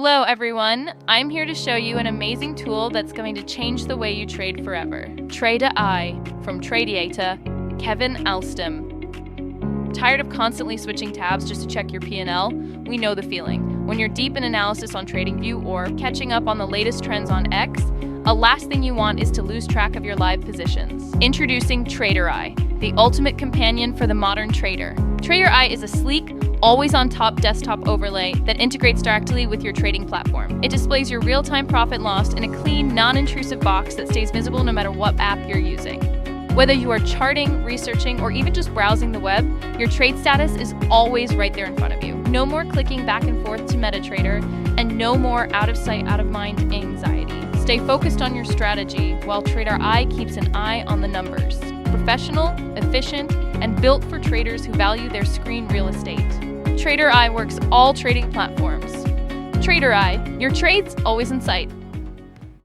Hello everyone, I'm here to show you an amazing tool that's going to change the way you trade forever. Tradereye from Tradereye, Kevin Alstom. Tired of constantly switching tabs just to check your PNL? We know the feeling. When you're deep in analysis on TradingView or catching up on the latest trends on X, the last thing you want is to lose track of your live positions. Introducing Tradereye, the ultimate companion for the modern trader. Tradereye is a sleek, always-on-top desktop overlay that integrates directly with your trading platform. It displays your real-time profit loss in a clean, non-intrusive box that stays visible no matter what app you're using. Whether you are charting, researching, or even just browsing the web, your trade status is always right there in front of you. No more clicking back and forth to MetaTrader, and no more out-of-sight, out-of-mind anxiety. Stay focused on your strategy while Tradereye keeps an eye on the numbers. Professional, efficient, and built for traders who value their screen real estate. Tradereye works all trading platforms. Tradereye, your trades always in sight.